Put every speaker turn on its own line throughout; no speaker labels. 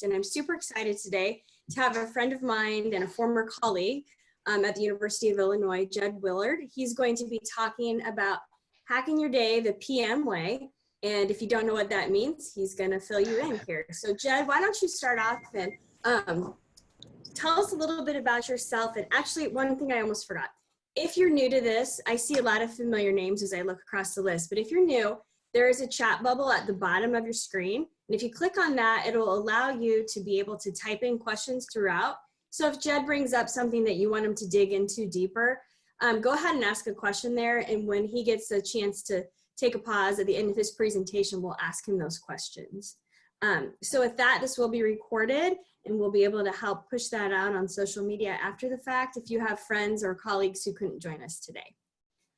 And I'm super excited today to have a friend of mine and a former colleague at the University of Illinois, Jed Willard. He's going to be talking about hacking your day the PM way. And if you don't know what that means, he's going to fill you in here. So Jed, why don't you start off and tell us a little bit about yourself. And actually, one thing I almost forgot. If you're new to this, I see a lot of familiar names as I look across the list. But if you're new, there is a chat bubble at the bottom of your screen. And if you click on that, it'll allow you to be able to type in questions throughout. So if Jed brings up something that you want him to dig into deeper, go ahead and ask a question there. And when he gets a chance to take a pause at the end of his presentation, we'll ask him those questions. So with that, this will be recorded and we'll be able to help push that out on social media after the fact if you have friends or colleagues who couldn't join us today.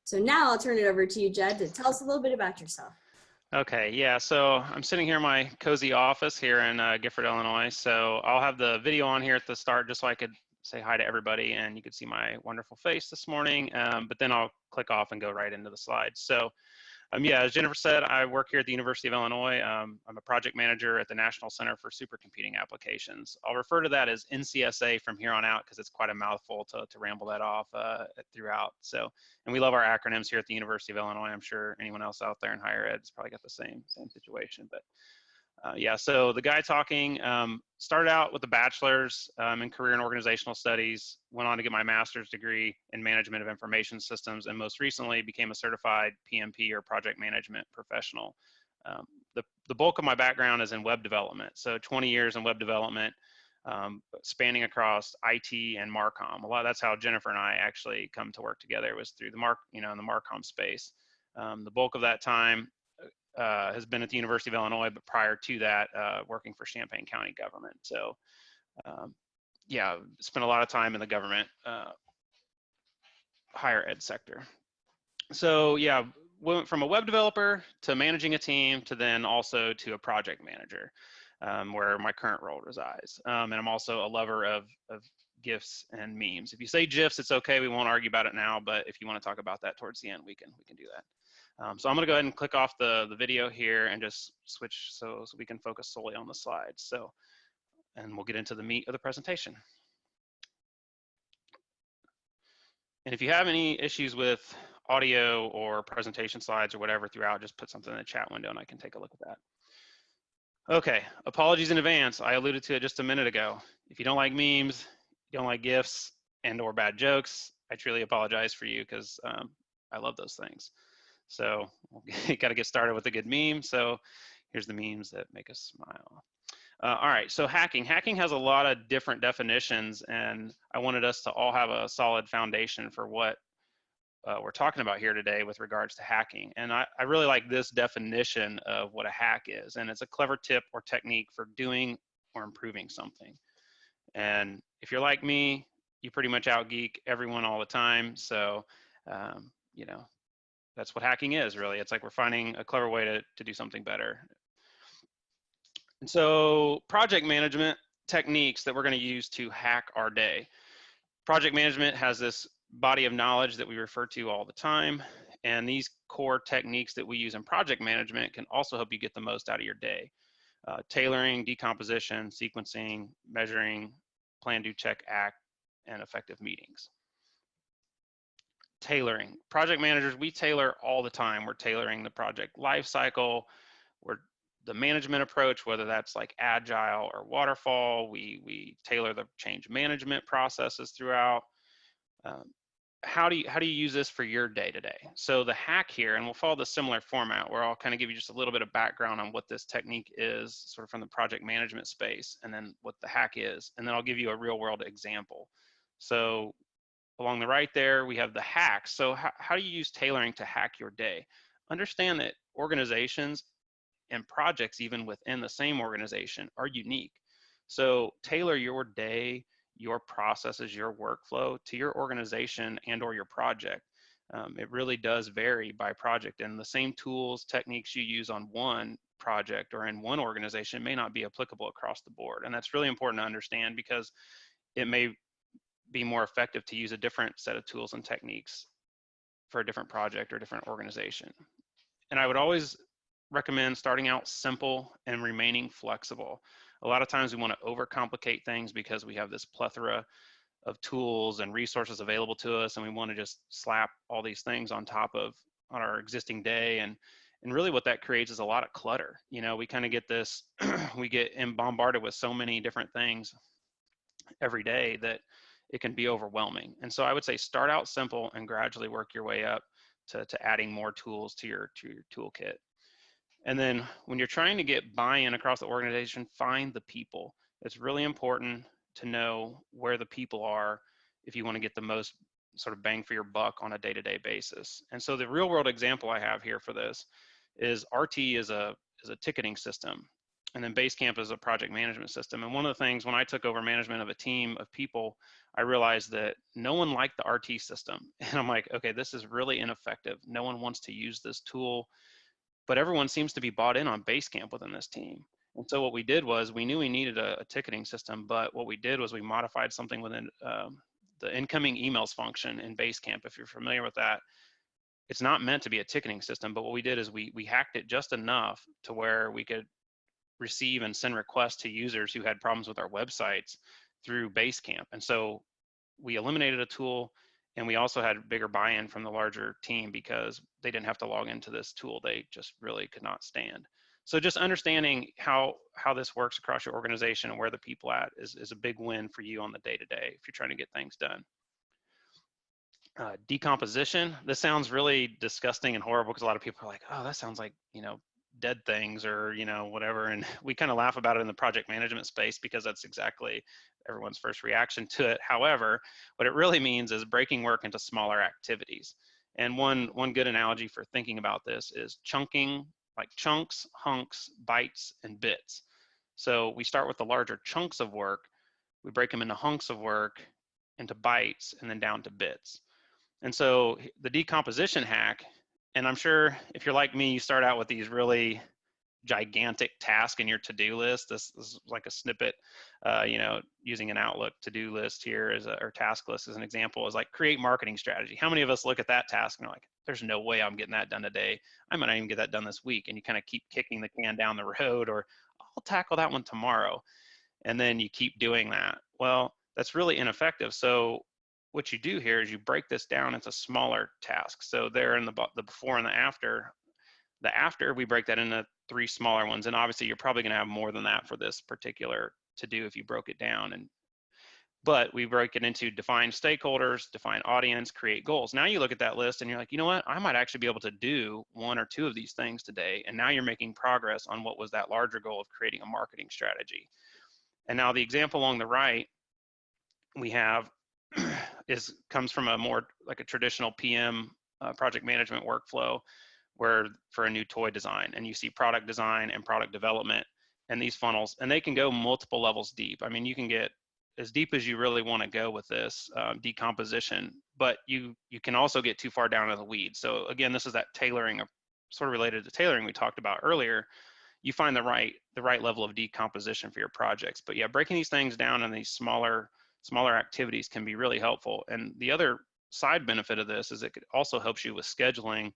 So now I'll turn it over to you, Jed, to tell us a little bit about yourself.
Okay, yeah, so I'm sitting here in my cozy office here in Gifford, Illinois. So I'll have the video on here at the start just so I could say hi to everybody and you could see my wonderful face this morning, but then I'll click off and go right into the slides. So yeah, as Jennifer said, I work here at the University of Illinois. I'm a project manager at the National Center for Supercomputing Applications. I'll refer to that as NCSA from here on out because it's quite a mouthful to ramble that off throughout. So, and we love our acronyms here at the University of Illinois. I'm sure anyone else out there in higher ed has probably got the same situation. But yeah, so the guy talking started out with a bachelor's in career and organizational studies, went on to get my master's degree in management of information systems, and most recently became a certified PMP or project management professional. The bulk of my background is in web development, so 20 years in web development, spanning across IT and Marcom. That's how Jennifer and I actually come to work together, was through the in the Marcom space. The bulk of that time has been at the University of Illinois, but prior to that, working for Champaign County government. So yeah, spent a lot of time in the government higher ed sector. So yeah, went from a web developer to managing a team to then also to a project manager, where my current role resides. And I'm also a lover of GIFs and memes. If you say GIFs, it's okay. We won't argue about it now, but if you want to talk about that towards the end, we can do that. So I'm going to go ahead and click off the video here and just switch so we can focus solely on the slides. So, and we'll get into the meat of the presentation. And if you have any issues with audio or presentation slides or whatever throughout, just put something in the chat window and I can take a look at that. Okay, apologies in advance. I alluded to it just a minute ago. If you don't like memes, you don't like GIFs and or bad jokes, I truly apologize for you because I love those things. So we got to get started with a good meme. So here's the memes that make us smile. All right, so hacking. Hacking has a lot of different definitions, and I wanted us to all have a solid foundation for what we're talking about here today with regards to hacking. And I really like this definition of what a hack is, and it's a clever tip or technique for doing or improving something. And if you're like me, you pretty much out-geek everyone all the time. So, you know, that's what hacking is, really. It's like we're finding a clever way to do something better. And so project management techniques that we're going to use to hack our day. Project management has this body of knowledge that we refer to all the time. And these core techniques that we use in project management can also help you get the most out of your day. Tailoring, decomposition, sequencing, measuring, plan, do, check, act, and effective meetings. Tailoring. Project managers, we tailor all the time. We're tailoring the project life cycle, the management approach, whether that's like agile or waterfall. We tailor the change management processes throughout. How do you use this for your day to day? So the hack here, and we'll follow the similar format where I'll kind of give you just a little bit of background on what this technique is, sort of from the project management space, and then what the hack is, and then I'll give you a real world example. So along the right there, we have the hack. So how do you use tailoring to hack your day? Understand that organizations and projects, even within the same organization, are unique. So tailor your day, your processes, your workflow to your organization and or your project. It really does vary by project, and the same tools, techniques you use on one project or in one organization may not be applicable across the board. And that's really important to understand because it may be more effective to use a different set of tools and techniques for a different project or different organization. And I would always recommend starting out simple and remaining flexible. A lot of times we want to overcomplicate things because we have this plethora of tools and resources available to us, and we want to just slap all these things on top of on our existing day. And really what that creates is a lot of clutter. You know, we kind of get this, we get bombarded with so many different things every day that it can be overwhelming. And so I would say start out simple and gradually work your way up to adding more tools to your toolkit. And then when you're trying to get buy-in across the organization, find the people. It's really important to know where the people are if you want to get the most sort of bang for your buck on a day-to-day basis. And so the real world example I have here for this is RT is a ticketing system, and then Basecamp is a project management system. And one of the things when I took over management of a team of people, I realized that no one liked the RT system. And I'm like, okay, this is really ineffective. No one wants to use this tool, but everyone seems to be bought in on Basecamp within this team. And so what we did was we knew we needed a ticketing system, but what we did was we modified something within the incoming emails function in Basecamp. If you're familiar with that, it's not meant to be a ticketing system, but what we did is we hacked it just enough to where we could receive and send requests to users who had problems with our websites through Basecamp. And so we eliminated a tool, and we also had bigger buy-in from the larger team because they didn't have to log into this tool they just really could not stand. So just understanding how this works across your organization and where the people at is a big win for you on the day-to-day if you're trying to get things done. Decomposition, this sounds really disgusting and horrible because a lot of people are like, oh, that sounds like, you know, dead things or, you know, whatever. And we kind of laugh about it in the project management space because that's exactly everyone's first reaction to it. However, what it really means is breaking work into smaller activities. And one good analogy for thinking about this is chunking, like chunks, hunks, bytes, and bits. So we start with the larger chunks of work, we break them into hunks of work, into bytes, and then down to bits. And so the decomposition hack, and I'm sure if you're like me, you start out with these really gigantic tasks in your to-do list. This is like a snippet, you know, using an Outlook to-do list here or task list as an example, is like create marketing strategy. How many of us look at that task and are like, there's no way I'm getting that done today. I might not even get that done this week. And you kind of keep kicking the can down the road, or I'll tackle that one tomorrow. And then you keep doing that. Well, that's really ineffective. So what you do here is you break this down into smaller tasks. So there in the before and the after we break that into 3 smaller ones. And obviously you're probably going to have more than that for this particular to do if you broke it down. But we break it into define stakeholders, define audience, create goals. Now you look at that list and you're like, you know what? I might actually be able to do 1 or 2 of these things today. And now you're making progress on what was that larger goal of creating a marketing strategy. And now the example along the right we have comes from a more like a traditional PM project management workflow, where for a new toy design, and you see product design and product development and these funnels, and they can go multiple levels deep. I mean, you can get as deep as you really want to go with this decomposition, but you can also get too far down in the weeds. So again, this is that tailoring, sort of related to tailoring we talked about earlier. You find the right level of decomposition for your projects. But yeah, breaking these things down in these smaller activities can be really helpful. And the other side benefit of this is it also helps you with scheduling,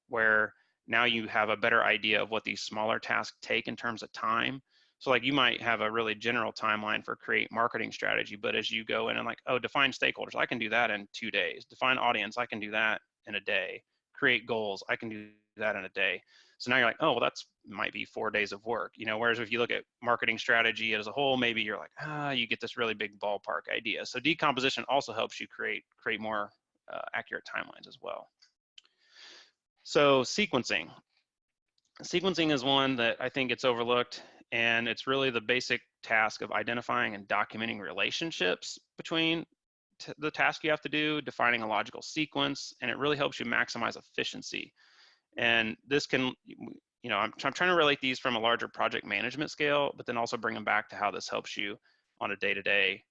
where now you have a better idea of what these smaller tasks take in terms of time. So like you might have a really general timeline for create marketing strategy, but as you go in and like, oh, define stakeholders, I can do that in 2 days. Define audience, I can do that in a day. Create goals, I can do that in a day. So now you're like, oh, well, that's might be 4 days of work, you know, whereas if you look at marketing strategy as a whole, maybe you're like, you get this really big ballpark idea. So decomposition also helps you create more accurate timelines as well. So sequencing is one that I think gets overlooked, and it's really the basic task of identifying and documenting relationships between the task you have to do, defining a logical sequence, and it really helps you maximize efficiency. And this can, you know, I'm trying to relate these from a larger project management scale, but then also bring them back to how this helps you on a day-to-day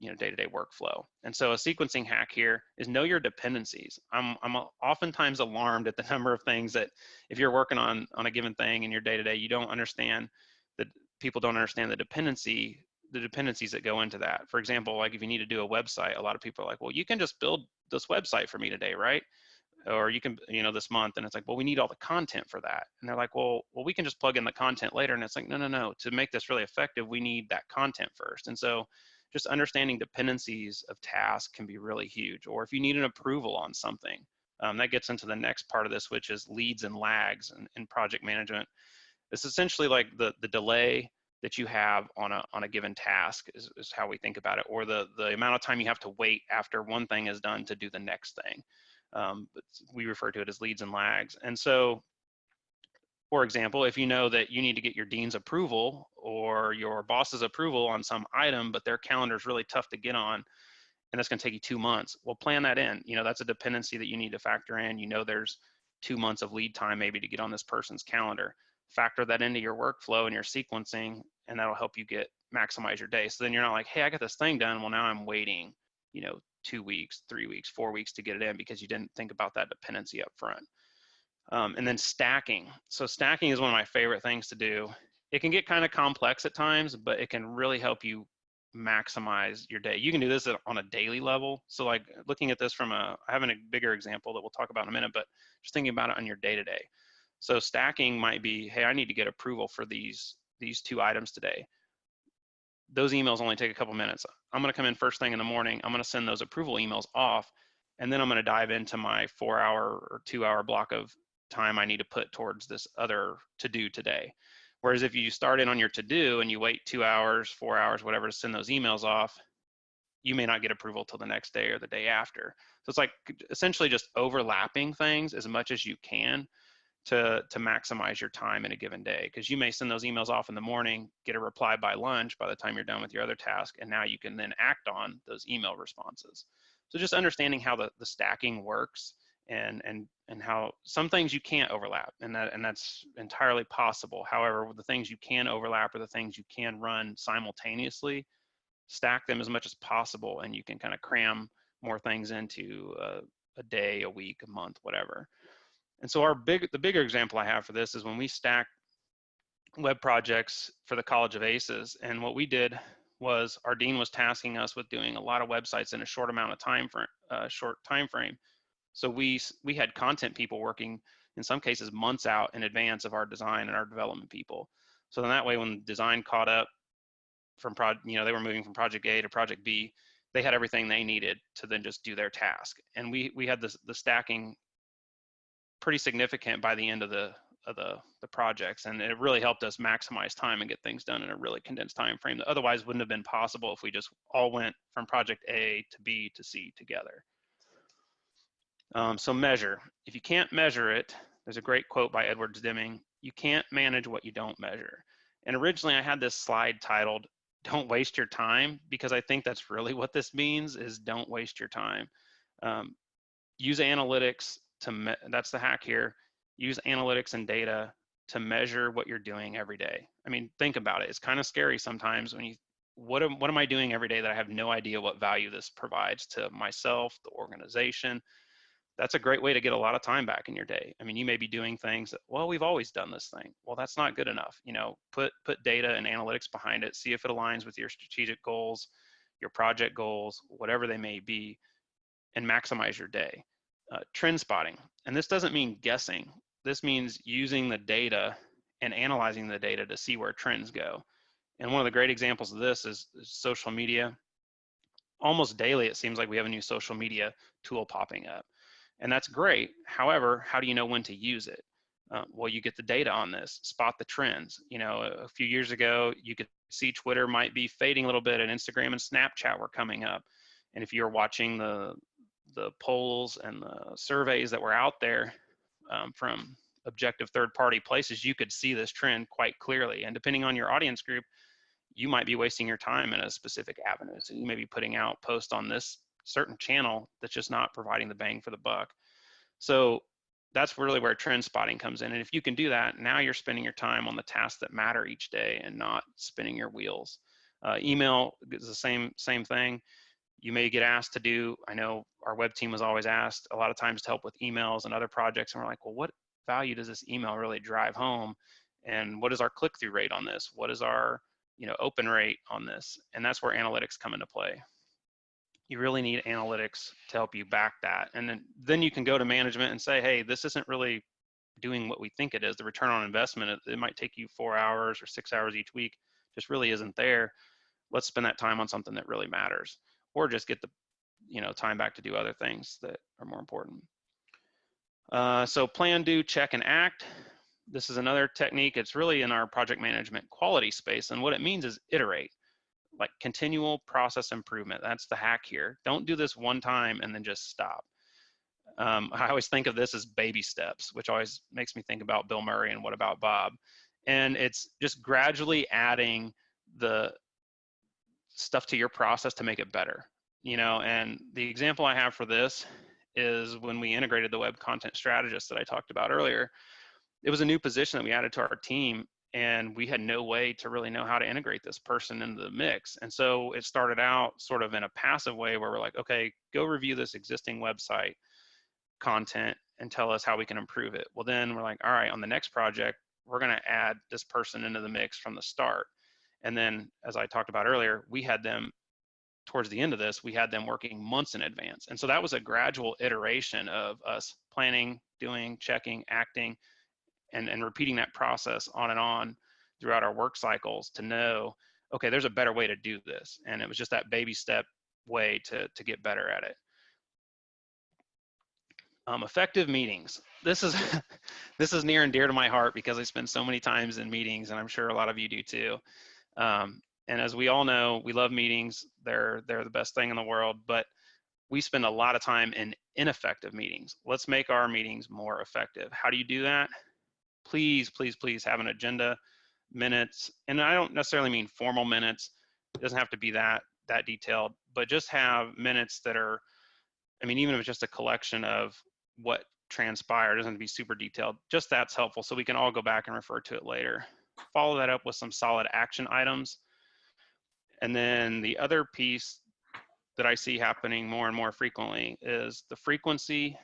workflow. And so a sequencing hack here is know your dependencies. I'm oftentimes alarmed at the number of things that if you're working on a given thing in your day-to-day, you don't understand that people don't understand the dependencies that go into that. For example, like if you need to do a website, a lot of people are like, well, you can just build this website for me today, right? or you can, this month. And it's like, well, we need all the content for that. And they're like, well, we can just plug in the content later. And it's like, no, to make this really effective, we need that content first. And so just understanding dependencies of tasks can be really huge. Or if you need an approval on something, that gets into the next part of this, which is leads and lags in project management. It's essentially like the delay that you have on a given task is how we think about it, or the amount of time you have to wait after one thing is done to do the next thing. But we refer to it as leads and lags. And so, for example, if you know that you need to get your dean's approval or your boss's approval on some item, but their calendar is really tough to get on, and that's going to take you 2 months, well, plan that in. That's a dependency that you need to factor in. There's 2 months of lead time maybe to get on this person's calendar. Factor that into your workflow and your sequencing, and that'll help you maximize your day. So then you're not like, hey, I got this thing done. Well, now I'm waiting, 2 weeks, 3 weeks, 4 weeks to get it in because you didn't think about that dependency up front. And then stacking. So stacking is one of my favorite things to do. It can get kind of complex at times, but it can really help you maximize your day. You can do this on a daily level. So like looking at this I have a bigger example that we'll talk about in a minute, but just thinking about it on your day-to-day. So stacking might be, hey, I need to get approval for these 2 items today. Those emails only take a couple minutes. I'm going to come in first thing in the morning. I'm going to send those approval emails off, and then I'm going to dive into my 4-hour or 2-hour block of time I need to put towards this other to-do today. Whereas if you start in on your to-do and you wait 2 hours, 4 hours, whatever, to send those emails off, you may not get approval till the next day or the day after. So it's like essentially just overlapping things as much as you can to maximize your time in a given day, because you may send those emails off in the morning, get a reply by lunch by the time you're done with your other task, and now you can then act on those email responses. So just understanding how the stacking works and how some things you can't overlap, and that's entirely possible. However, the things you can overlap or the things you can run simultaneously, stack them as much as possible, and you can kind of cram more things into a day, a week, a month, whatever. And so the bigger example I have for this is when we stack web projects for the College of Aces. And what we did was our dean was tasking us with doing a lot of websites in a short amount of time frame. So we had content people working in some cases months out in advance of our design and our development people. So then that way, when design caught up from they were moving from project A to project B, they had everything they needed to then just do their task. And we had the stacking pretty significant by the end of the projects, and it really helped us maximize time and get things done in a really condensed time frame that otherwise wouldn't have been possible if we just all went from project A to B to C together. So measure. If you can't measure it, there's a great quote by Edwards Deming, you can't manage what you don't measure. And originally I had this slide titled, don't waste your time, because I think that's really what this means, is don't waste your time. Use analytics that's the hack here. Use analytics and data to measure what you're doing every day. I mean, think about it. It's kind of scary sometimes when what am I doing every day that I have no idea what value this provides to myself, the organization? That's a great way to get a lot of time back in your day. I mean, you may be doing things that, well, we've always done this thing. Well, that's not good enough. Put data and analytics behind it. See if it aligns with your strategic goals, your project goals, whatever they may be, and maximize your day. Trend spotting. And this doesn't mean guessing. This means using the data and analyzing the data to see where trends go. And one of the great examples of this is social media. Almost daily, it seems like we have a new social media tool popping up. And that's great. However, how do you know when to use it? Well, you get the data on this, spot the trends. A few years ago, you could see Twitter might be fading a little bit, and Instagram and Snapchat were coming up. And if you're watching the polls and the surveys that were out there from objective third-party places, you could see this trend quite clearly. And depending on your audience group, you might be wasting your time in a specific avenue. So you may be putting out posts on this certain channel that's just not providing the bang for the buck. So that's really where trend spotting comes in. And if you can do that, now you're spending your time on the tasks that matter each day and not spinning your wheels. Email is the same thing. You may get asked to do, I know our web team was always asked a lot of times to help with emails and other projects. And we're like, well, what value does this email really drive home? And what is our click-through rate on this? What is our open rate on this? And that's where analytics come into play. you really need analytics to help you back that. And then you can go to management and say, hey, this isn't really doing what we think it is. The return on investment, it might take you 4 hours or 6 hours each week, just really isn't there. Let's spend that time on something that really matters, or just get the time back to do other things that are more important. So plan, do, check, and act. This is another technique. It's really in our project management quality space. And what it means is iterate, like continual process improvement. That's the hack here. Don't do this one time and then just stop. I always think of this as baby steps, which always makes me think about Bill Murray and What About Bob? And it's just gradually adding the stuff to your process to make it better. And the example I have for this is when we integrated the web content strategist that I talked about earlier. It was a new position that we added to our team, and we had no way to really know how to integrate this person into the mix. And so it started out sort of in a passive way where we're like, okay, go review this existing website content and tell us how we can improve it. Well, then we're like, all right, on the next project, we're going to add this person into the mix from the start. And then, as I talked about earlier, we had them towards the end of this, we had them working months in advance. And so that was a gradual iteration of us planning, doing, checking, acting, and repeating that process on and on throughout our work cycles to know, okay, there's a better way to do this. And it was just that baby step way to get better at it. Effective meetings. This is this is near and dear to my heart because I spend so many times in meetings, and I'm sure a lot of you do too. And as we all know, we love meetings. They're the best thing in the world, but we spend a lot of time in ineffective meetings. Let's make our meetings more effective. How do you do that? Please, please, please have an agenda, minutes, and I don't necessarily mean formal minutes. It doesn't have to be that detailed, but just have minutes that are, I mean, even if it's just a collection of what transpired, it doesn't have to be super detailed. Just that's helpful, so we can all go back and refer to it later. Follow that up with some solid action items. And then the other piece that I see happening more and more frequently is the frequency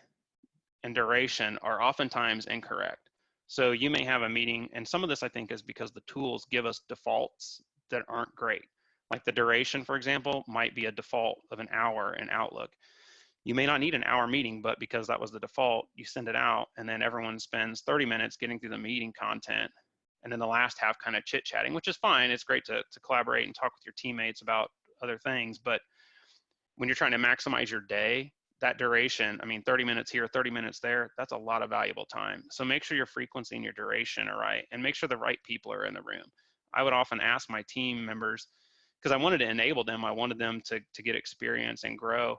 and duration are oftentimes incorrect. So you may have a meeting, and some of this I think is because the tools give us defaults that aren't great. Like the duration, for example, might be a default of an hour in Outlook. You may not need an hour meeting, but because that was the default, you send it out, and then everyone spends 30 minutes getting through the meeting content, and then the last half kind of chit-chatting, which is fine. It's great to collaborate and talk with your teammates about other things, but when you're trying to maximize your day, that duration, I mean, 30 minutes here, 30 minutes there, that's a lot of valuable time. So make sure your frequency and your duration are right, and make sure the right people are in the room. I would often ask my team members, because I wanted to enable them, I wanted them to get experience and grow.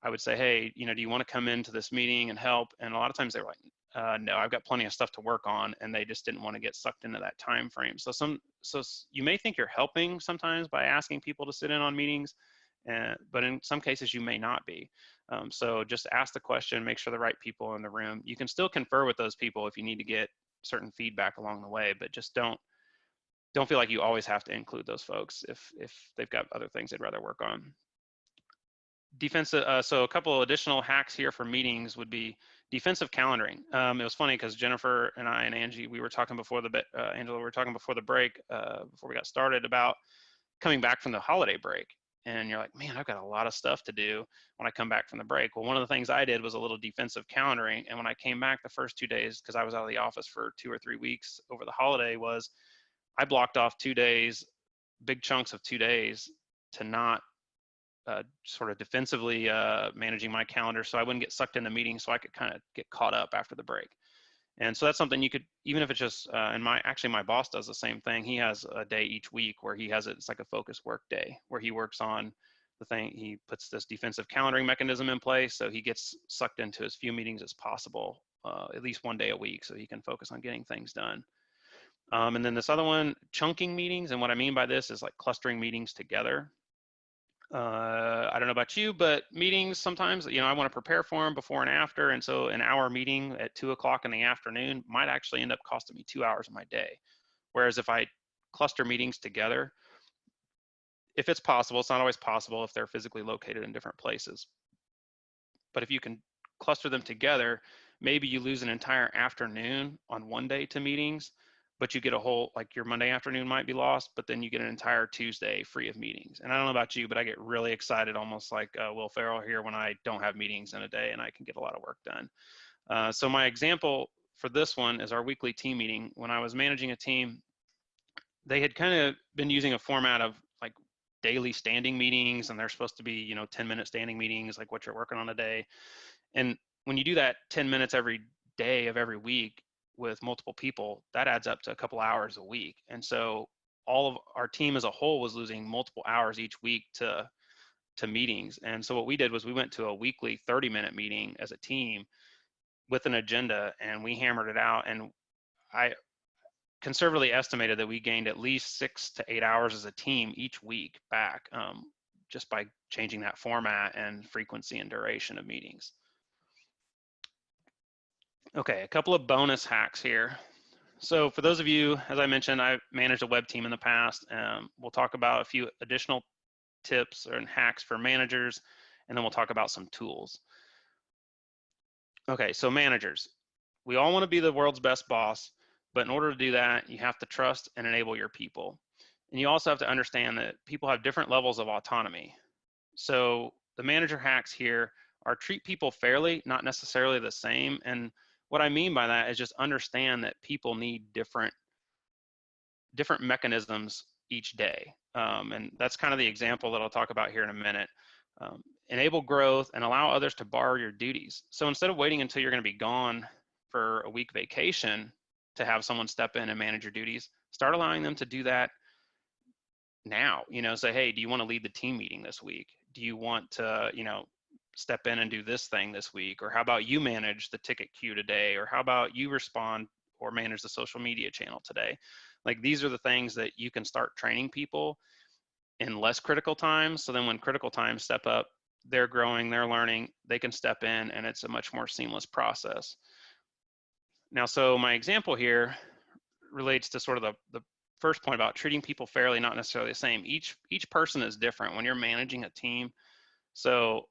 I would say, hey, do you want to come into this meeting and help? And a lot of times they were like, no, I've got plenty of stuff to work on, and they just didn't want to get sucked into that time frame. So you may think you're helping sometimes by asking people to sit in on meetings, but in some cases you may not be. So just ask the question, make sure the right people are in the room. You can still confer with those people if you need to get certain feedback along the way, but just don't feel like you always have to include those folks if they've got other things they'd rather work on. Defensive, so a couple of additional hacks here for meetings would be defensive calendaring. It was funny because Jennifer and I and Angie, we were talking before Angela, we were talking before the break, before we got started about coming back from the holiday break. And you're like, man, I've got a lot of stuff to do when I come back from the break. Well, one of the things I did was a little defensive calendaring. And when I came back the first 2 days, because I was out of the office for 2 or 3 weeks over the holiday, was I blocked off 2 days, big chunks of 2 days, to not sort of defensively managing my calendar so I wouldn't get sucked into meetings, so I could kind of get caught up after the break. And so that's something you could, even if it's just, and my boss does the same thing. He has a day each week where he has it's like a focus work day where he works on the thing. He puts this defensive calendaring mechanism in place, so he gets sucked into as few meetings as possible, at least 1 day a week, so he can focus on getting things done. And then this other one, chunking meetings. And what I mean by this is like clustering meetings together. I don't know about you, but meetings sometimes, I want to prepare for them before and after. And so an hour meeting at 2 o'clock in the afternoon might actually end up costing me 2 hours of my day. Whereas if I cluster meetings together, if it's possible, it's not always possible if they're physically located in different places. But if you can cluster them together, maybe you lose an entire afternoon on one day to meetings, but you get a whole, like your Monday afternoon might be lost, but then you get an entire Tuesday free of meetings. And I don't know about you, but I get really excited, almost like Will Ferrell here, when I don't have meetings in a day and I can get a lot of work done. So my example for this one is our weekly team meeting. When I was managing a team, they had kind of been using a format of like daily standing meetings, and they're supposed to be, you know, 10-minute standing meetings, like what you're working on a day. And when you do that 10 minutes every day of every week with multiple people, that adds up to a couple hours a week. And so all of our team as a whole was losing multiple hours each week to meetings. And so what we did was we went to a weekly 30-minute meeting as a team with an agenda, and we hammered it out. And I conservatively estimated that we gained at least 6 to 8 hours as a team each week back, just by changing that format and frequency and duration of meetings. Okay, a couple of bonus hacks here. So for those of you, as I mentioned, I've managed a web team in the past. We'll talk about a few additional tips and hacks for managers, and then we'll talk about some tools. Okay, so managers, we all want to be the world's best boss, but in order to do that, you have to trust and enable your people. And you also have to understand that people have different levels of autonomy. So the manager hacks here are treat people fairly, not necessarily the same. And what I mean by that is just understand that people need different mechanisms each day. And that's kind of the example that I'll talk about here in a minute. Enable growth and allow others to borrow your duties. So instead of waiting until you're going to be gone for a week vacation to have someone step in and manage your duties, start allowing them to do that now. You know, say, hey, do you want to lead the team meeting this week? Do you want to, you know, step in and do this thing this week? Or how about you manage the ticket queue today? Or how about you respond or manage the social media channel today? Like, these are the things that you can start training people in less critical times. So then when critical times step up, they're growing, they're learning, they can step in, and it's a much more seamless process. Now, so my example here relates to sort of the first point about treating people fairly, not necessarily the same. Each person is different when you're managing a team. So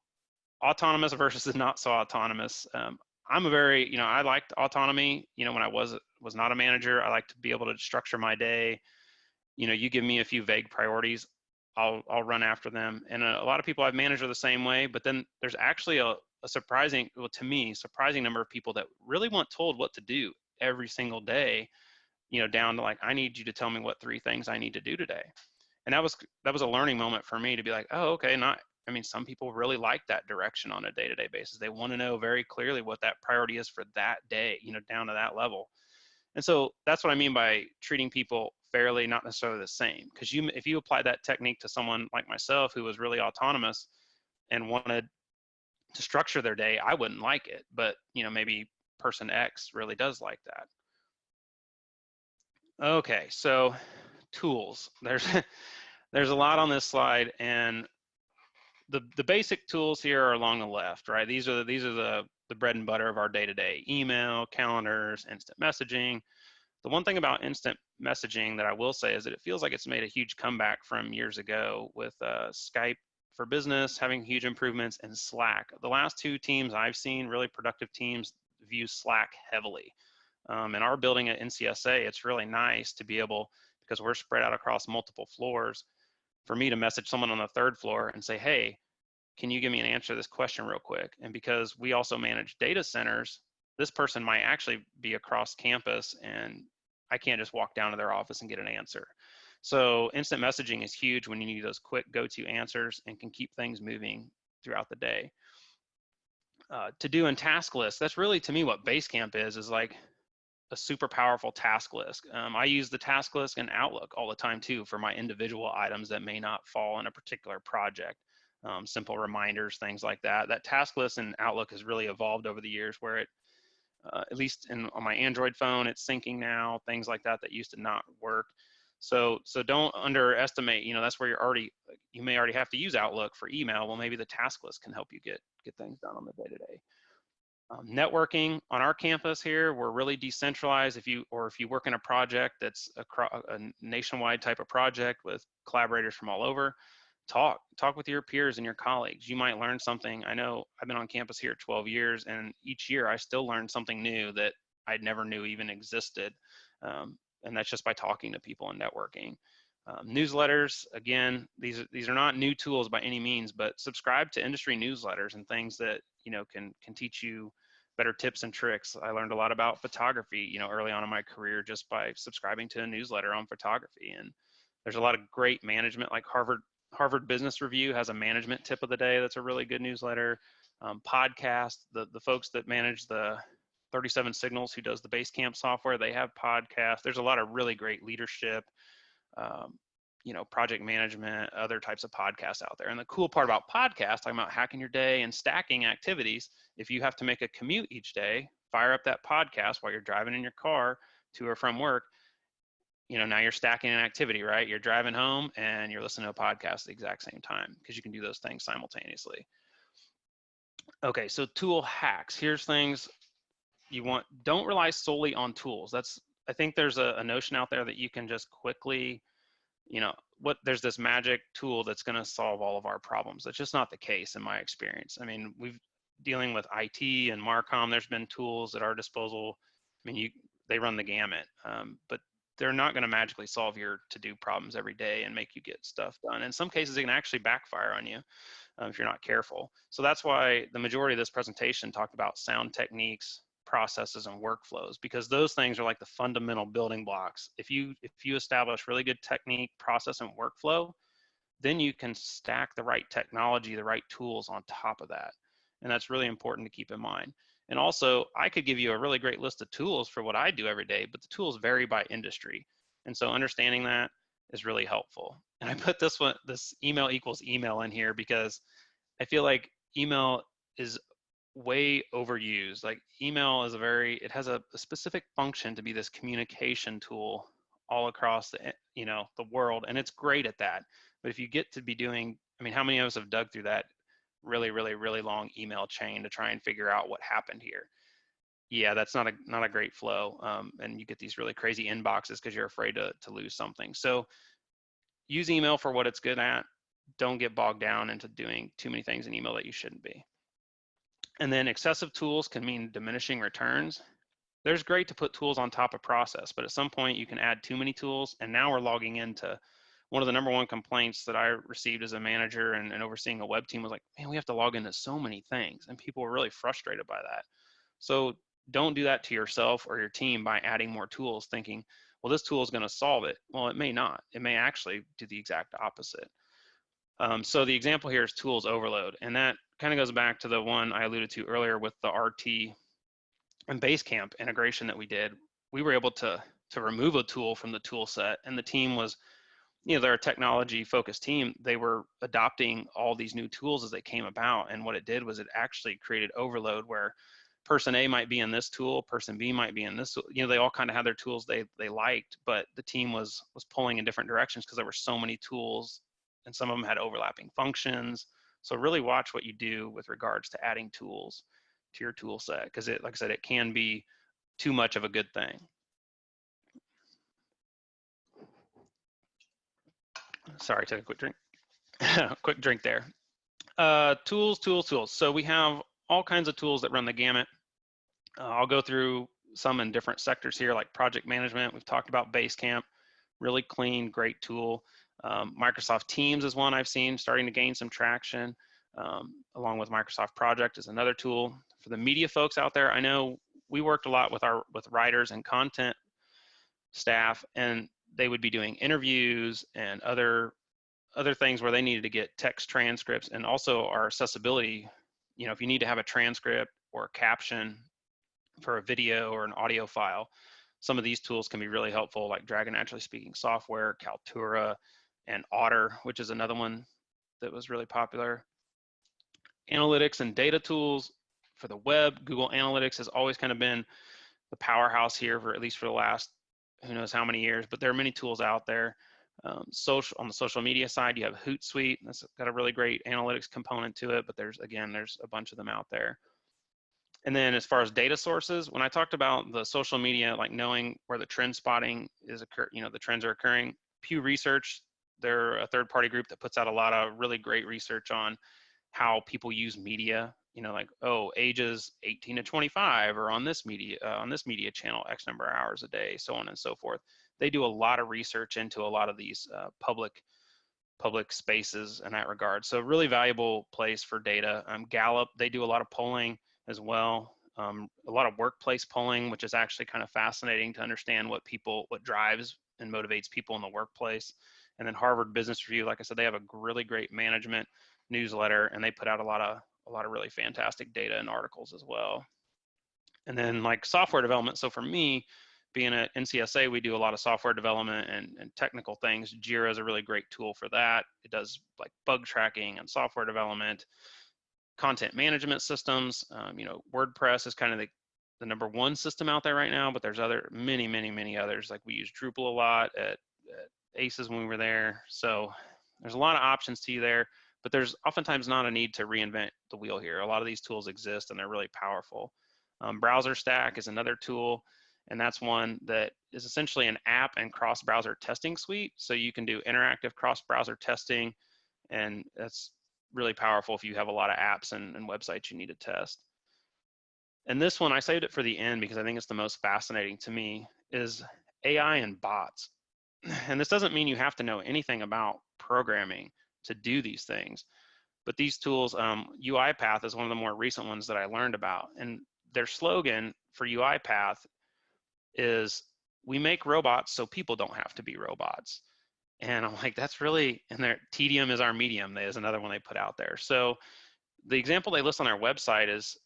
autonomous versus the not so autonomous. I'm a very, you know, I liked autonomy. You know, when I was not a manager, I like to be able to structure my day. You know, you give me a few vague priorities, I'll run after them. And a lot of people I've managed are the same way. But then there's actually a surprising, well, to me, surprising number of people that really want told what to do every single day. You know, down to like, I need you to tell me what 3 things I need to do today. And that was a learning moment for me to be like, oh, okay, I mean, some people really like that direction on a day-to-day basis. They want to know very clearly what that priority is for that day, you know, down to that level. And so that's what I mean by treating people fairly, not necessarily the same. Because if you apply that technique to someone like myself who was really autonomous and wanted to structure their day, I wouldn't like it. But, you know, maybe person X really does like that. Okay, so tools. There's a lot on this slide, and the basic tools here are along the left, right? These are the bread and butter of our day-to-day: email, calendars, instant messaging. The one thing about instant messaging that I will say is that it feels like it's made a huge comeback from years ago with Skype for Business having huge improvements, and Slack. The last 2 teams I've seen, really productive teams, view Slack heavily. In our building at NCSA, it's really nice to be able, because we're spread out across multiple floors, for me to message someone on the 3rd floor and say, hey, can you give me an answer to this question real quick? And because we also manage data centers, this person might actually be across campus, and I can't just walk down to their office and get an answer. So instant messaging is huge when you need those quick go-to answers and can keep things moving throughout the day. To do in task lists, that's really, to me, what Basecamp is like a super powerful task list. I use the task list in Outlook all the time too for my individual items that may not fall in a particular project. Simple reminders, things like that. That task list in Outlook has really evolved over the years, where it, at least on my Android phone, it's syncing now, things like that used to not work. So don't underestimate, you know, that's where you may already have to use Outlook for email. Well, maybe the task list can help you get things done on the day-to-day. Networking on our campus here, we're really decentralized. If you work in a project that's a nationwide type of project with collaborators from all over, talk with your peers and your colleagues. You might learn something. I know I've been on campus here 12 years, and each year I still learn something new that I never knew even existed. and that's just by talking to people and networking. Newsletters, again, these are not new tools by any means, but subscribe to industry newsletters and things that, you know, can teach you better tips and tricks. I learned a lot about photography, you know, early on in my career just by subscribing to a newsletter on photography. And there's a lot of great management, like Harvard Business Review has a management tip of the day that's a really good newsletter. Podcast, the folks that manage the 37 Signals, who does the Basecamp software, they have podcasts. There's a lot of really great leadership, you know, project management, other types of podcasts out there. And the cool part about podcasts, talking about hacking your day and stacking activities, if you have to make a commute each day, fire up that podcast while you're driving in your car to or from work. You know, now you're stacking an activity, right? You're driving home and you're listening to a podcast at the exact same time, because you can do those things simultaneously. Okay, so tool hacks. Here's things you want. Don't rely solely on tools. I think there's a notion out there that you can just quickly, you know, there's this magic tool that's going to solve all of our problems. That's just not the case in my experience. I mean, dealing with IT and Marcom, there's been tools at our disposal. I mean, they run the gamut, but they're not going to magically solve your to-do problems every day and make you get stuff done. In some cases, they can actually backfire on you if you're not careful. So that's why the majority of this presentation talked about sound techniques, processes, and workflows, because those things are like the fundamental building blocks. If you establish really good technique, process, and workflow, then you can stack the right technology, the right tools on top of that. And that's really important to keep in mind. And also, I could give you a really great list of tools for what I do every day, but the tools vary by industry. And so understanding that is really helpful. And I put this email equals email in here because I feel like email is way overused. Like email is it has a specific function to be this communication tool all across the world, and it's great at that. But if you get to be doing, I mean, how many of us have dug through that really, really, really long email chain to try and figure out what happened here? Yeah, that's not a great flow, and you get these really crazy inboxes because you're afraid to lose something. So use email for what it's good at. Don't get bogged down into doing too many things in email that you shouldn't be. And then excessive tools can mean diminishing returns. There's great to put tools on top of process, but at some point you can add too many tools. And now we're logging into one of the number one complaints that I received as a manager and overseeing a web team was like, man, we have to log into so many things. And people were really frustrated by that. So don't do that to yourself or your team by adding more tools thinking, well, this tool is going to solve it. Well, it may not. It may actually do the exact opposite. So the example here is tools overload. And that kind of goes back to the one I alluded to earlier with the RT and Basecamp integration that we did. We were able to remove a tool from the tool set, and the team was, you know, they're a technology focused team. They were adopting all these new tools as they came about. And what it did was it actually created overload where person A might be in this tool, person B might be in this, you know, they all kind of had their tools they liked, but the team was pulling in different directions because there were so many tools and some of them had overlapping functions. So really watch what you do with regards to adding tools to your tool set, because like I said, it can be too much of a good thing. Sorry, took a quick drink. Quick drink there. Tools. So we have all kinds of tools that run the gamut. I'll go through some in different sectors here, like project management. We've talked about Basecamp, really clean, great tool. Microsoft Teams is one I've seen starting to gain some traction, along with Microsoft Project is another tool. For the media folks out there, I know we worked a lot with writers and content staff, and they would be doing interviews and other things where they needed to get text transcripts, and also our accessibility. You know, if you need to have a transcript or a caption for a video or an audio file, some of these tools can be really helpful, like Dragon Naturally Speaking Software, Kaltura, and Otter, which is another one that was really popular. Analytics and data tools for the web. Google Analytics has always kind of been the powerhouse here for at least for the last who knows how many years, but there are many tools out there. On the social media side, you have Hootsuite. That's got a really great analytics component to it, but there's a bunch of them out there. And then as far as data sources, when I talked about the social media, like knowing where the trend spotting is the trends are occurring, Pew Research, they're a third-party group that puts out a lot of really great research on how people use media, you know, like, oh, ages 18 to 25 or on this media channel X number of hours a day, so on and so forth. they do a lot of research into a lot of these public spaces in that regard. So really valuable place for data. Gallup, they do a lot of polling as well. A lot of workplace polling, which is actually kind of fascinating to understand what drives and motivates people in the workplace. And then Harvard Business Review, like I said, they have a really great management newsletter, and they put out a lot of really fantastic data and articles as well. And then like software development. So for me, being at NCSA, we do a lot of software development and technical things. Jira is a really great tool for that. It does like bug tracking and software development, content management systems. WordPress is kind of the number one system out there right now, but there's many others. Like we use Drupal a lot at ACES when we were there. So there's a lot of options to you there, but there's oftentimes not a need to reinvent the wheel here. A lot of these tools exist and they're really powerful. Browser Stack is another tool, and that's one that is essentially an app and cross-browser testing suite. So you can do interactive cross-browser testing, and that's really powerful if you have a lot of apps and websites you need to test. And this one, I saved it for the end because I think it's the most fascinating to me, is AI and bots. And this doesn't mean you have to know anything about programming to do these things, but these tools, UiPath is one of the more recent ones that I learned about. And their slogan for UiPath is, we make robots so people don't have to be robots. And I'm like, that's really, and their tedium is our medium is another one they put out there. So the example they list on their website is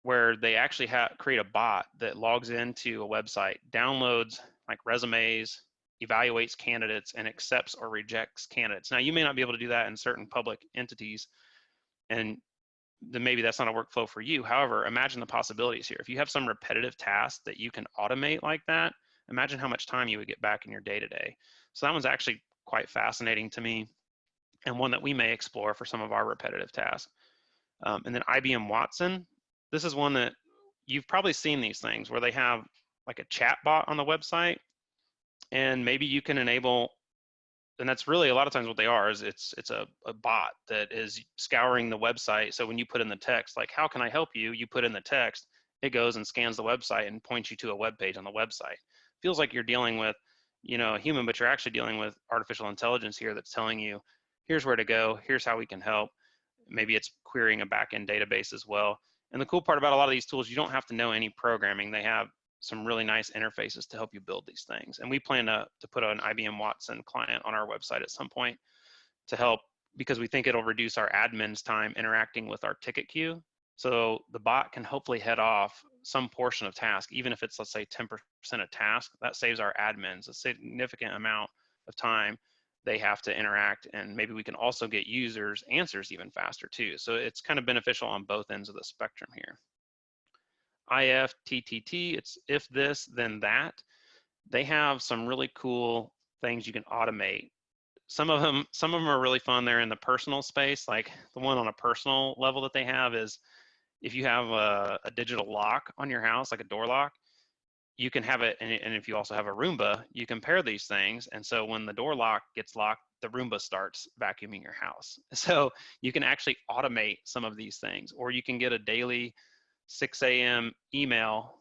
where they actually create a bot that logs into a website, downloads like resumes, evaluates candidates, and accepts or rejects candidates. Now, you may not be able to do that in certain public entities, and then maybe that's not a workflow for you. However, imagine the possibilities here. If you have some repetitive task that you can automate like that, imagine how much time you would get back in your day-to-day. So that one's actually quite fascinating to me, and one that we may explore for some of our repetitive tasks. And then IBM Watson, this is one that you've probably seen these things where they have like a chat bot on the website, and maybe you can enable, and that's really a lot of times what they are, is it's a bot that is scouring the website. So when you put in the text, like, how can I help you? You put in the text, it goes and scans the website and points you to a web page on the website. Feels like you're dealing with, a human, but you're actually dealing with artificial intelligence here that's telling you, here's where to go, here's how we can help. Maybe it's querying a backend database as well. And the cool part about a lot of these tools, you don't have to know any programming. They have some really nice interfaces to help you build these things. And we plan to put an IBM Watson client on our website at some point to help, because we think it'll reduce our admin's time interacting with our ticket queue. So the bot can hopefully head off some portion of task, even if it's, let's say, 10% of task. That saves our admins a significant amount of time they have to interact, and maybe we can also get users answers even faster too. So it's kind of beneficial on both ends of the spectrum here. IFTTT, it's if this, then that. They have some really cool things you can automate. Some of them are really fun. They're in the personal space. Like the one on a personal level that they have is, if you have a digital lock on your house, like a door lock, you can have it, and if you also have a Roomba, you can pair these things. And so when the door lock gets locked, the Roomba starts vacuuming your house. So you can actually automate some of these things, or you can get a daily 6 a.m. email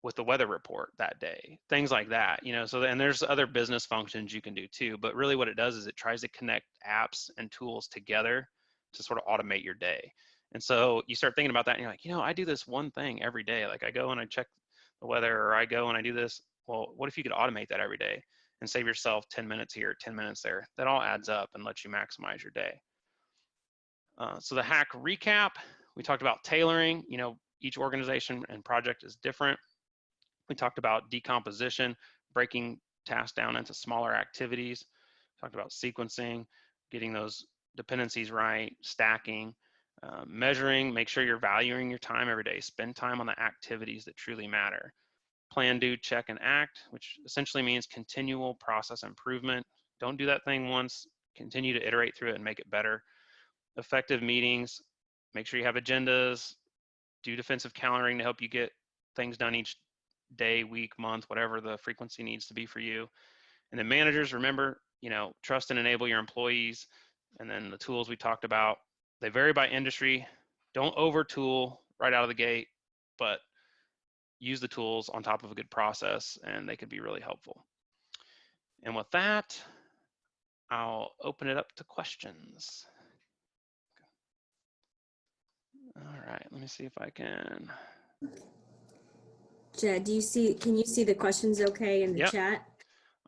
with the weather report that day, things like that, so and there's other business functions you can do too, but really what it does is it tries to connect apps and tools together to sort of automate your day. And so you start thinking about that and you're like, I do this one thing every day. Like I go and I check the weather, or I go and I do this. Well, what if you could automate that every day and save yourself 10 minutes here, 10 minutes there? That all adds up and lets you maximize your day. So the hack recap, we talked about tailoring. Each organization and project is different. We talked about decomposition, breaking tasks down into smaller activities. Talked about sequencing, getting those dependencies right, stacking, measuring, make sure you're valuing your time every day. Spend time on the activities that truly matter. Plan, do, check, and act, which essentially means continual process improvement. Don't do that thing once, continue to iterate through it and make it better. Effective meetings, make sure you have agendas, do defensive calendaring to help you get things done each day, week, month, whatever the frequency needs to be for you. And then managers, remember, trust and enable your employees. And then the tools we talked about, they vary by industry. Don't over tool right out of the gate, but use the tools on top of a good process, and they could be really helpful. And with that, I'll open it up to questions. All right, let me see if I can.
Jed, can you see the questions okay in the
Yep,
chat?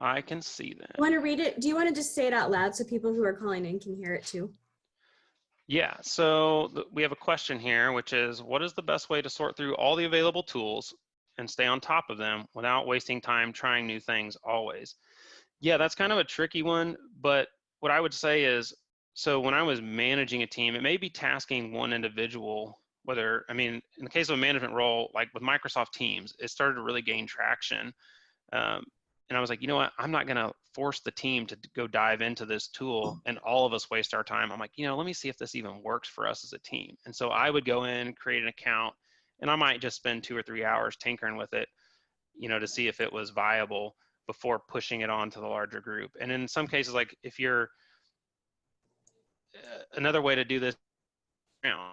I can see them.
Want to read it? Do you want to just say it out loud so people who are calling in can hear it too?
Yeah, so we have a question here, which is, what is the best way to sort through all the available tools and stay on top of them without wasting time trying new things always? Yeah, that's kind of a tricky one, but what I would say is, so when I was managing a team, it may be tasking one individual, whether, I mean, in the case of a management role, like with Microsoft Teams, it started to really gain traction. And I was like, you know what, I'm not going to force the team to go dive into this tool and all of us waste our time. I'm like, you know, let me see if this even works for us as a team. And so I would go in, create an account, and I might just spend 2 or 3 hours tinkering with it, you know, to see if it was viable before pushing it on to the larger group. And in some cases, like if you're, another way to do this, you know,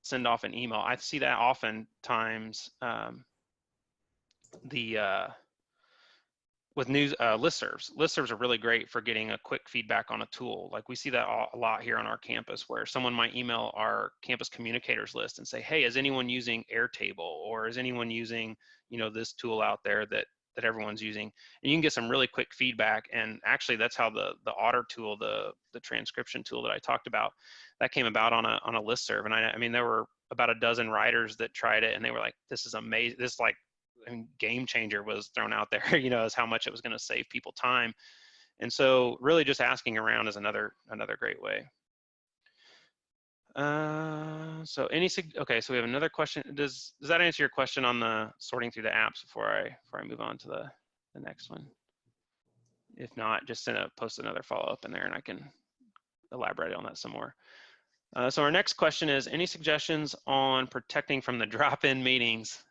send off an email. I see that oftentimes, with news listservs. Listservs are really great for getting a quick feedback on a tool. Like we see that a lot here on our campus, where someone might email our campus communicators list and say, hey, is anyone using Airtable, or is anyone using, you know, this tool out there that everyone's using? And you can get some really quick feedback. And actually that's how the Otter tool, the transcription tool that I talked about, that came about on a listserv. And I mean, there were about a dozen writers that tried it and they were like, this is amazing. This, like, game changer was thrown out there, you know, as how much it was going to save people time. And so really just asking around is another great way. So okay, so we have another question. Does that answer your question on the sorting through the apps before I move on to the next one? If not, just post another follow-up in there and I can elaborate on that some more. So our next question is, any suggestions on protecting from the drop-in meetings?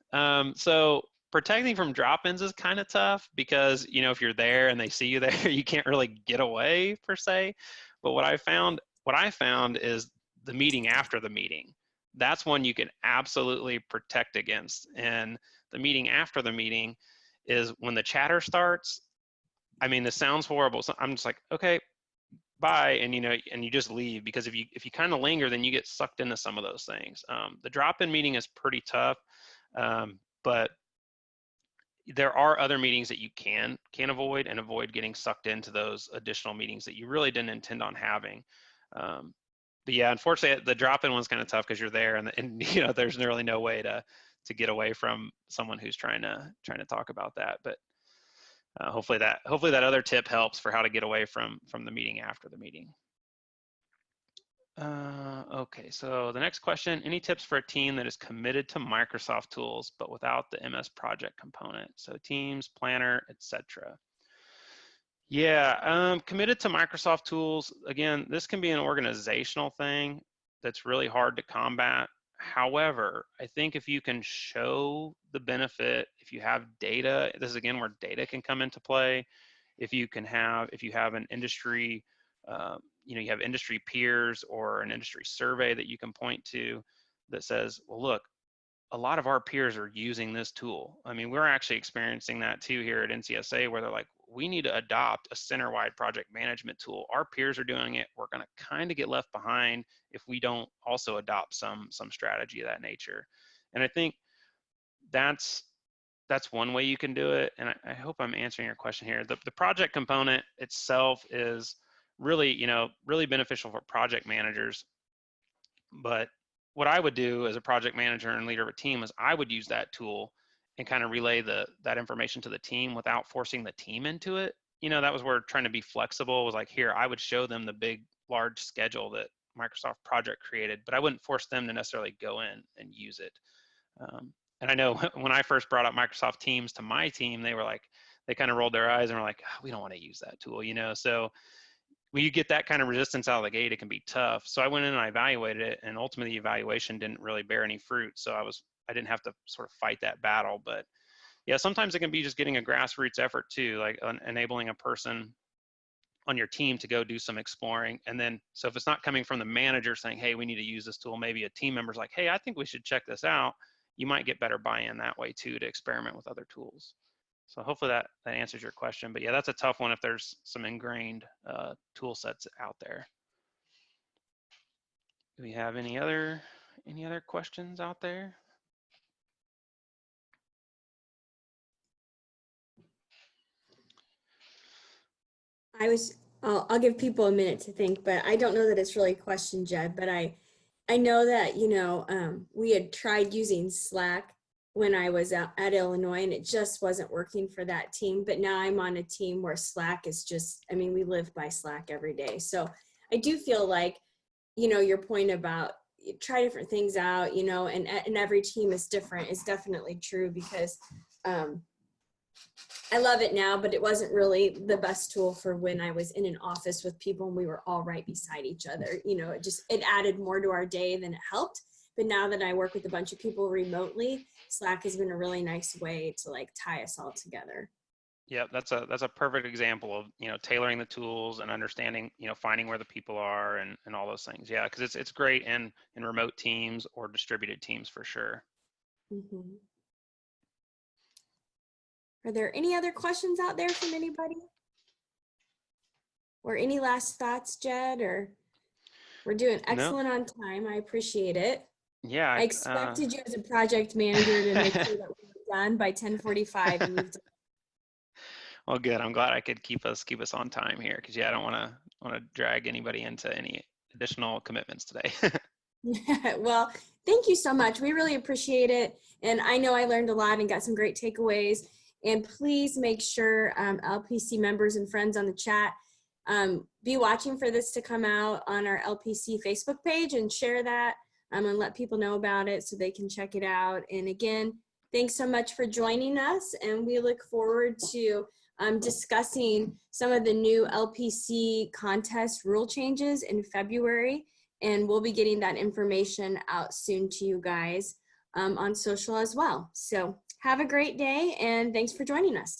So protecting from drop-ins is kind of tough because, you know, if you're there and they see you there, you can't really get away per se. But what I found is the meeting after the meeting. That's one you can absolutely protect against. And the meeting after the meeting is when the chatter starts. I mean, this sounds horrible. So I'm just like, okay, bye, and you know, and you just leave, because if you kind of linger, then you get sucked into some of those things. The drop-in meeting is pretty tough, but there are other meetings that you can avoid, and avoid getting sucked into those additional meetings that you really didn't intend on having. But yeah, unfortunately, the drop-in one's kind of tough because you're there, and you know, there's really no way to get away from someone who's trying to talk about that. But hopefully that other tip helps for how to get away from the meeting after the meeting. Okay, so the next question, any tips for a team that is committed to Microsoft tools but without the MS project component? So Teams, Planner, etc. Yeah, committed to Microsoft tools, again, this can be an organizational thing that's really hard to combat. However, I think if you can show the benefit, if you have data, this is again where data can come into play. If you have an industry, you know, you have industry peers or an industry survey that you can point to that says, well, look, a lot of our peers are using this tool. I mean, we're actually experiencing that too here at NCSA, where they're like, we need to adopt a center-wide project management tool. Our peers are doing it. We're going to kind of get left behind if we don't also adopt some strategy of that nature. And I think that's one way you can do it. And I hope I'm answering your question here. The project component itself is really, you know, really beneficial for project managers. But what I would do as a project manager and leader of a team is I would use that tool and kind of relay that information to the team without forcing the team into it. You know, that was where trying to be flexible was like, here, I would show them the big, large schedule that Microsoft Project created, but I wouldn't force them to necessarily go in and use it. And I know when I first brought up Microsoft Teams to my team, they were like, they kind of rolled their eyes and were like, oh, we don't want to use that tool, you know? So when you get that kind of resistance out of the gate, it can be tough. So I went in and I evaluated it, and ultimately the evaluation didn't really bear any fruit. So I didn't have to sort of fight that battle. But yeah, sometimes it can be just getting a grassroots effort too, like enabling a person on your team to go do some exploring. And then, so if it's not coming from the manager saying, hey, we need to use this tool, maybe a team member's like, hey, I think we should check this out. You might get better buy-in that way too, to experiment with other tools. So hopefully that answers your question. But yeah, that's a tough one if there's some ingrained tool sets out there. Do we have any other questions out there?
I'll give people a minute to think, but I don't know that it's really a question, Jed, but I know that, we had tried using Slack when I was out at Illinois, and it just wasn't working for that team. But now I'm on a team where Slack is just, I mean, we live by Slack every day. So I do feel like, your point about try different things out, and every team is different is definitely true, because I love it now, but it wasn't really the best tool for when I was in an office with people and we were all right beside each other. It added more to our day than it helped. But now that I work with a bunch of people remotely, Slack has been a really nice way to like tie us all together.
Yeah, that's a perfect example of, tailoring the tools and understanding, finding where the people are and all those things. Yeah, because it's great in remote teams or distributed teams for sure.
Mm-hmm. Are there any other questions out there from anybody? Or any last thoughts, Jed? Or we're doing excellent on time. I appreciate it.
Yeah,
I expected you as a project manager to make sure that we were done by 10:45, and you've done.
Well, good. I'm glad I could keep us on time here, because yeah, I don't want to drag anybody into any additional commitments today.
Well, thank you so much. We really appreciate it. And I know I learned a lot and got some great takeaways. And please make sure LPC members and friends on the chat, be watching for this to come out on our LPC Facebook page and share that and let people know about it so they can check it out. And again, thanks so much for joining us. And we look forward to discussing some of the new LPC contest rule changes in February. And we'll be getting that information out soon to you guys on social as well. So have a great day, and thanks for joining us.